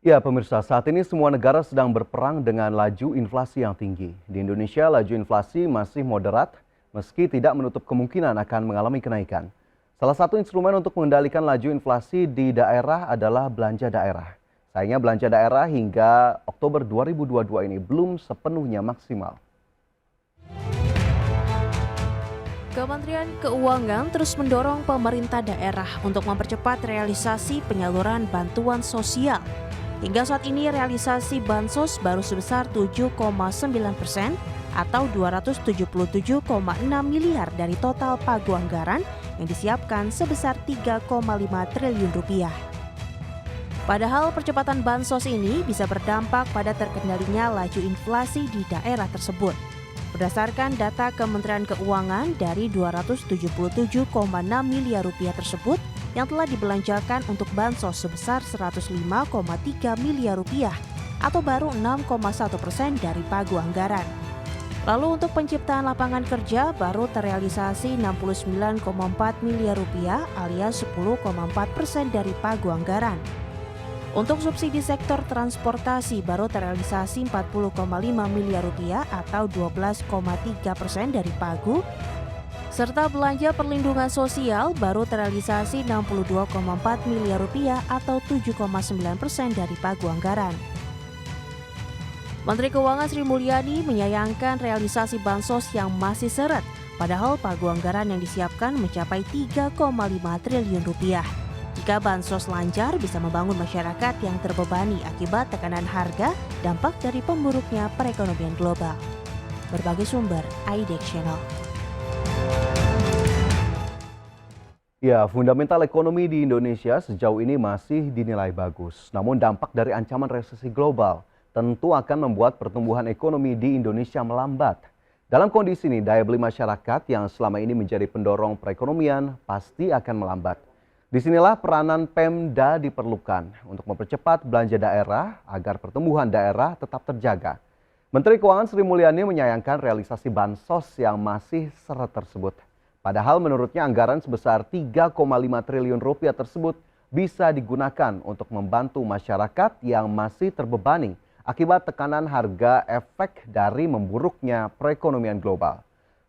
Ya, pemirsa, saat ini semua negara sedang berperang dengan laju inflasi yang tinggi. Di Indonesia, laju inflasi masih moderat, meski tidak menutup kemungkinan akan mengalami kenaikan. Salah satu instrumen untuk mengendalikan laju inflasi di daerah adalah belanja daerah. Sayangnya belanja daerah hingga Oktober 2022 ini belum sepenuhnya maksimal. Kementerian Keuangan terus mendorong pemerintah daerah untuk mempercepat realisasi penyaluran bantuan sosial. Hingga saat ini realisasi bansos baru sebesar 7,9% atau 277,6 miliar dari total pagu anggaran yang disiapkan sebesar 3,5 triliun rupiah. Padahal percepatan bansos ini bisa berdampak pada terkendalinya laju inflasi di daerah tersebut. Berdasarkan data Kementerian Keuangan, dari 277,6 miliar rupiah tersebut yang telah dibelanjakan untuk bansos sebesar 105,3 miliar rupiah atau baru 6,1% dari pagu anggaran. Lalu untuk penciptaan lapangan kerja baru terrealisasi 69,4 miliar rupiah alias 10,4% dari pagu anggaran. Untuk subsidi sektor transportasi baru terrealisasi 40,5 miliar rupiah atau 12,3% dari pagu, serta belanja perlindungan sosial baru terrealisasi 62,4 miliar rupiah atau 7,9% dari pagu anggaran. Menteri Keuangan Sri Mulyani menyayangkan realisasi bansos yang masih seret, padahal pagu anggaran yang disiapkan mencapai 3,5 triliun rupiah. Jika bansos lancar bisa membangun masyarakat yang terbebani akibat tekanan harga, dampak dari pemburuknya perekonomian global. Berbagai sumber, IDEX Channel. Ya, fundamental ekonomi di Indonesia sejauh ini masih dinilai bagus. Namun dampak dari ancaman resesi global tentu akan membuat pertumbuhan ekonomi di Indonesia melambat. Dalam kondisi ini, daya beli masyarakat yang selama ini menjadi pendorong perekonomian pasti akan melambat. Disinilah peranan Pemda diperlukan untuk mempercepat belanja daerah agar pertumbuhan daerah tetap terjaga. Menteri Keuangan Sri Mulyani menyayangkan realisasi bansos yang masih seret tersebut. Padahal menurutnya anggaran sebesar 3,5 triliun rupiah tersebut bisa digunakan untuk membantu masyarakat yang masih terbebani akibat tekanan harga efek dari memburuknya perekonomian global.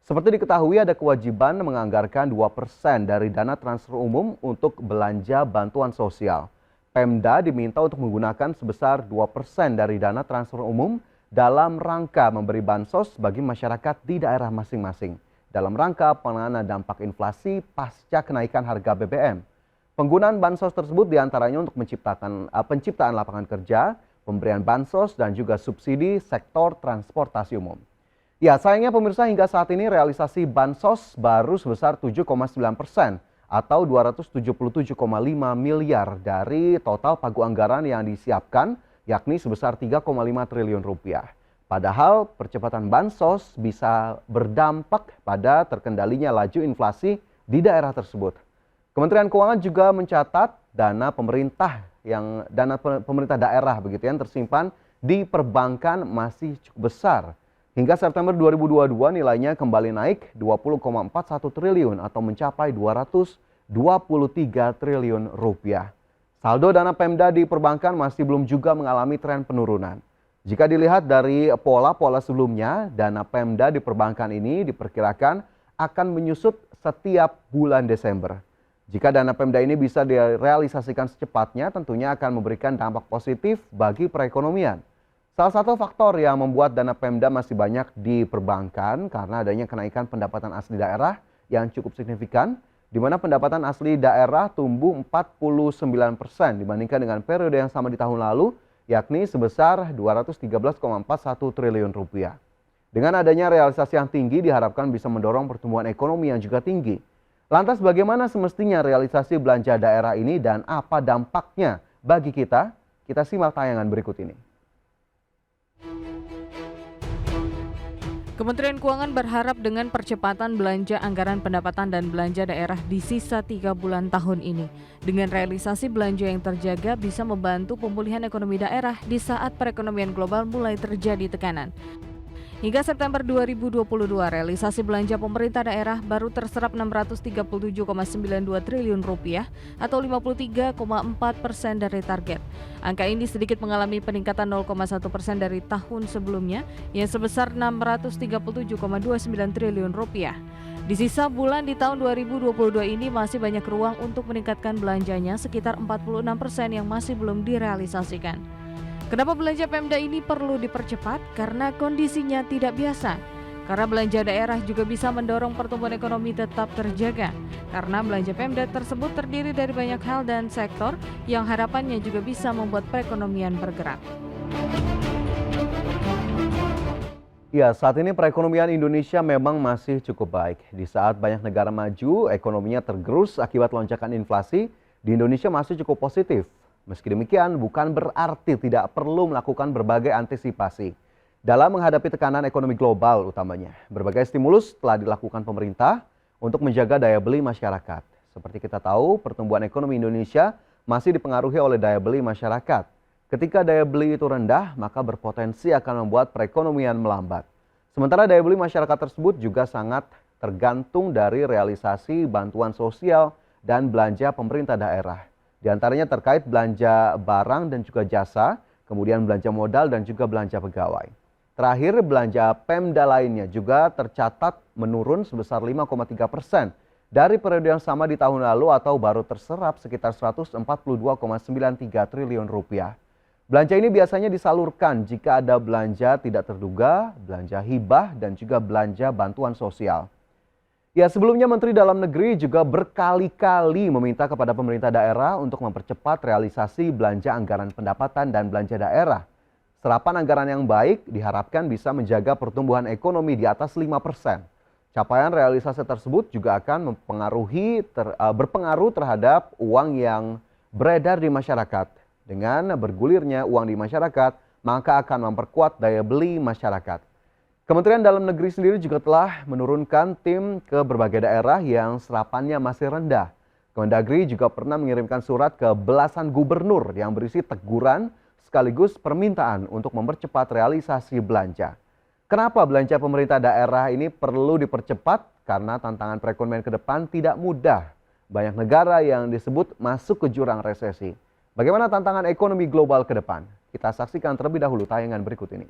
Seperti diketahui ada kewajiban menganggarkan 2% dari dana transfer umum untuk belanja bantuan sosial. Pemda diminta untuk menggunakan sebesar 2% dari dana transfer umum dalam rangka memberi bansos bagi masyarakat di daerah masing-masing. Dalam rangka penanganan dampak inflasi pasca kenaikan harga BBM. Penggunaan bansos tersebut diantaranya untuk penciptaan lapangan kerja, pemberian bansos, dan juga subsidi sektor transportasi umum. Ya, sayangnya pemirsa hingga saat ini realisasi bansos baru sebesar 7,9% atau 277,5 miliar dari total pagu anggaran yang disiapkan, yakni sebesar 3,5 triliun rupiah. Padahal percepatan bansos bisa berdampak pada terkendalinya laju inflasi di daerah tersebut. Kementerian Keuangan juga mencatat dana pemerintah daerah begitu yang tersimpan di perbankan masih cukup besar. Hingga September 2022 nilainya kembali naik 20,41 triliun atau mencapai 223 triliun rupiah. Saldo dana Pemda di perbankan masih belum juga mengalami tren penurunan. Jika dilihat dari pola-pola sebelumnya, dana Pemda di perbankan ini diperkirakan akan menyusut setiap bulan Desember. Jika dana Pemda ini bisa direalisasikan secepatnya, tentunya akan memberikan dampak positif bagi perekonomian. Salah satu faktor yang membuat dana Pemda masih banyak di perbankan karena adanya kenaikan pendapatan asli daerah yang cukup signifikan, di mana pendapatan asli daerah tumbuh 49% dibandingkan dengan periode yang sama di tahun lalu, yakni sebesar 213,41 triliun rupiah. Dengan adanya realisasi yang tinggi diharapkan bisa mendorong pertumbuhan ekonomi yang juga tinggi. Lantas bagaimana semestinya realisasi belanja daerah ini dan apa dampaknya bagi kita? Kita simak tayangan berikut ini. Kementerian Keuangan berharap dengan percepatan belanja anggaran pendapatan dan belanja daerah di sisa 3 bulan tahun ini. Dengan realisasi belanja yang terjaga bisa membantu pemulihan ekonomi daerah di saat perekonomian global mulai terjadi tekanan. Hingga September 2022, realisasi belanja pemerintah daerah baru terserap Rp637,92 triliun atau 53,4% dari target. Angka ini sedikit mengalami peningkatan 0,1% dari tahun sebelumnya yang sebesar Rp637,29 triliun. Di sisa bulan di tahun 2022 ini masih banyak ruang untuk meningkatkan belanjanya, sekitar 46% yang masih belum direalisasikan. Kenapa belanja Pemda ini perlu dipercepat? Karena kondisinya tidak biasa. Karena belanja daerah juga bisa mendorong pertumbuhan ekonomi tetap terjaga. Karena belanja Pemda tersebut terdiri dari banyak hal dan sektor yang harapannya juga bisa membuat perekonomian bergerak. Ya, saat ini perekonomian Indonesia memang masih cukup baik. Di saat banyak negara maju, ekonominya tergerus akibat lonjakan inflasi, di Indonesia masih cukup positif. Meski demikian, bukan berarti tidak perlu melakukan berbagai antisipasi dalam menghadapi tekanan ekonomi global utamanya. Berbagai stimulus telah dilakukan pemerintah untuk menjaga daya beli masyarakat. Seperti kita tahu, pertumbuhan ekonomi Indonesia masih dipengaruhi oleh daya beli masyarakat. Ketika daya beli itu rendah, maka berpotensi akan membuat perekonomian melambat. Sementara daya beli masyarakat tersebut juga sangat tergantung dari realisasi bantuan sosial dan belanja pemerintah daerah. Di antaranya terkait belanja barang dan juga jasa, kemudian belanja modal dan juga belanja pegawai. Terakhir, belanja Pemda lainnya juga tercatat menurun sebesar 5,3% dari periode yang sama di tahun lalu atau baru terserap sekitar Rp142,93 triliun. Belanja ini biasanya disalurkan jika ada belanja tidak terduga, belanja hibah dan juga belanja bantuan sosial. Ya, sebelumnya Menteri Dalam Negeri juga berkali-kali meminta kepada pemerintah daerah untuk mempercepat realisasi belanja anggaran pendapatan dan belanja daerah. Serapan anggaran yang baik diharapkan bisa menjaga pertumbuhan ekonomi di atas 5%. Capaian realisasi tersebut juga akan berpengaruh terhadap uang yang beredar di masyarakat. Dengan bergulirnya uang di masyarakat, maka akan memperkuat daya beli masyarakat. Kementerian Dalam Negeri sendiri juga telah menurunkan tim ke berbagai daerah yang serapannya masih rendah. Kemendagri juga pernah mengirimkan surat ke belasan gubernur yang berisi teguran sekaligus permintaan untuk mempercepat realisasi belanja. Kenapa belanja pemerintah daerah ini perlu dipercepat? Karena tantangan perekonomian ke depan tidak mudah. Banyak negara yang disebut masuk ke jurang resesi. Bagaimana tantangan ekonomi global ke depan? Kita saksikan terlebih dahulu tayangan berikut ini.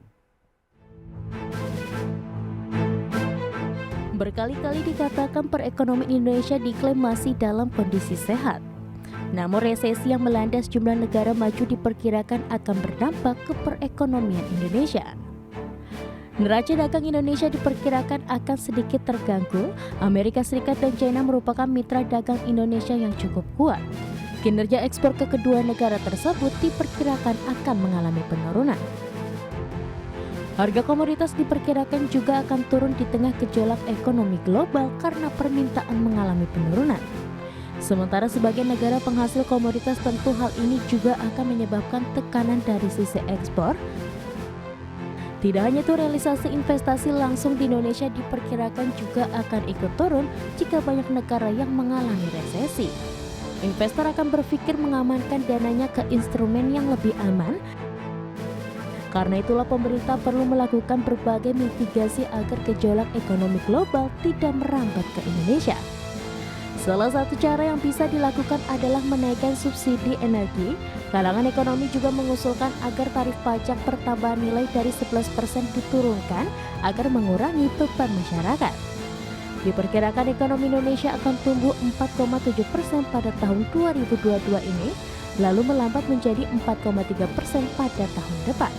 Berkali-kali dikatakan perekonomian Indonesia diklaim masih dalam kondisi sehat. Namun resesi yang melanda sejumlah negara maju diperkirakan akan berdampak ke perekonomian Indonesia. Neraca dagang Indonesia diperkirakan akan sedikit terganggu. Amerika Serikat dan China merupakan mitra dagang Indonesia yang cukup kuat. Kinerja ekspor ke kedua negara tersebut diperkirakan akan mengalami penurunan. Harga komoditas diperkirakan juga akan turun di tengah gejolak ekonomi global karena permintaan mengalami penurunan. Sementara sebagai negara penghasil komoditas, tentu hal ini juga akan menyebabkan tekanan dari sisi ekspor. Tidak hanya itu, realisasi investasi langsung di Indonesia diperkirakan juga akan ikut turun jika banyak negara yang mengalami resesi. Investor akan berpikir mengamankan dananya ke instrumen yang lebih aman. Karena itulah pemerintah perlu melakukan berbagai mitigasi agar gejolak ekonomi global tidak merambat ke Indonesia. Salah satu cara yang bisa dilakukan adalah menaikkan subsidi energi. Kalangan ekonomi juga mengusulkan agar tarif pajak pertambahan nilai dari 11% diturunkan agar mengurangi beban masyarakat. Diperkirakan ekonomi Indonesia akan tumbuh 4,7% pada tahun 2022 ini, lalu melambat menjadi 4,3% pada tahun depan.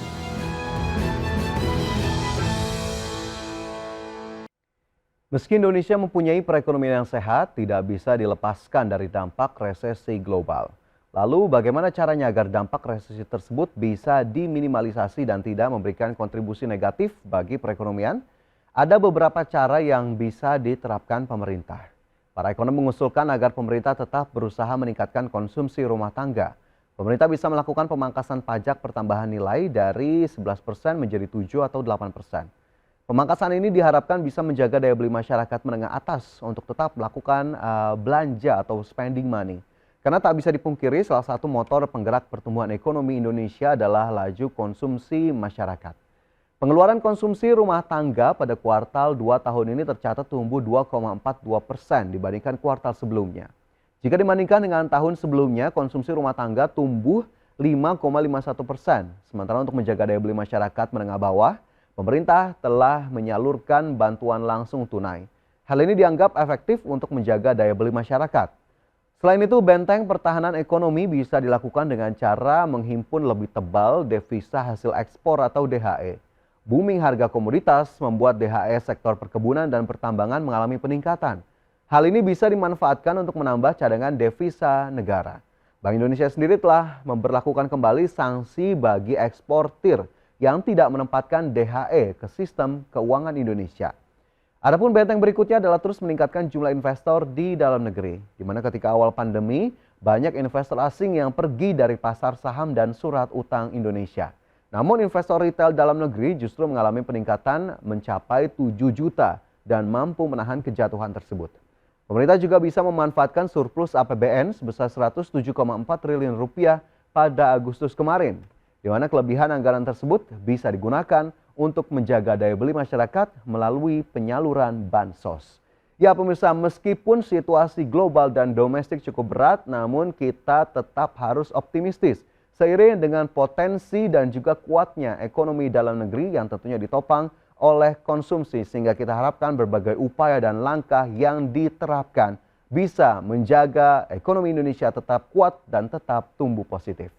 Meski Indonesia mempunyai perekonomian yang sehat, tidak bisa dilepaskan dari dampak resesi global. Lalu bagaimana caranya agar dampak resesi tersebut bisa diminimalisasi dan tidak memberikan kontribusi negatif bagi perekonomian? Ada beberapa cara yang bisa diterapkan pemerintah. Para ekonom mengusulkan agar pemerintah tetap berusaha meningkatkan konsumsi rumah tangga. Pemerintah bisa melakukan pemangkasan pajak pertambahan nilai dari 11% menjadi 7 atau 8%. Pemangkasan ini diharapkan bisa menjaga daya beli masyarakat menengah atas untuk tetap melakukan belanja atau spending money. Karena tak bisa dipungkiri, salah satu motor penggerak pertumbuhan ekonomi Indonesia adalah laju konsumsi masyarakat. Pengeluaran konsumsi rumah tangga pada kuartal 2 tahun ini tercatat tumbuh 2,42% dibandingkan kuartal sebelumnya. Jika dibandingkan dengan tahun sebelumnya, konsumsi rumah tangga tumbuh 5,51%. Sementara untuk menjaga daya beli masyarakat menengah bawah, pemerintah telah menyalurkan bantuan langsung tunai. Hal ini dianggap efektif untuk menjaga daya beli masyarakat. Selain itu, benteng pertahanan ekonomi bisa dilakukan dengan cara menghimpun lebih tebal devisa hasil ekspor atau DHE. Booming harga komoditas membuat DHE sektor perkebunan dan pertambangan mengalami peningkatan. Hal ini bisa dimanfaatkan untuk menambah cadangan devisa negara. Bank Indonesia sendiri telah memberlakukan kembali sanksi bagi eksportir yang tidak menempatkan DHE ke sistem keuangan Indonesia. Adapun benteng berikutnya adalah terus meningkatkan jumlah investor di dalam negeri, di mana ketika awal pandemi banyak investor asing yang pergi dari pasar saham dan surat utang Indonesia. Namun investor retail dalam negeri justru mengalami peningkatan mencapai 7 juta dan mampu menahan kejatuhan tersebut. Pemerintah juga bisa memanfaatkan surplus APBN sebesar 107,4 triliun rupiah pada Agustus kemarin, di mana kelebihan anggaran tersebut bisa digunakan untuk menjaga daya beli masyarakat melalui penyaluran bansos. Ya pemirsa, meskipun situasi global dan domestik cukup berat, namun kita tetap harus optimistis. Seiring dengan potensi dan juga kuatnya ekonomi dalam negeri yang tentunya ditopang oleh konsumsi, sehingga kita harapkan berbagai upaya dan langkah yang diterapkan bisa menjaga ekonomi Indonesia tetap kuat dan tetap tumbuh positif.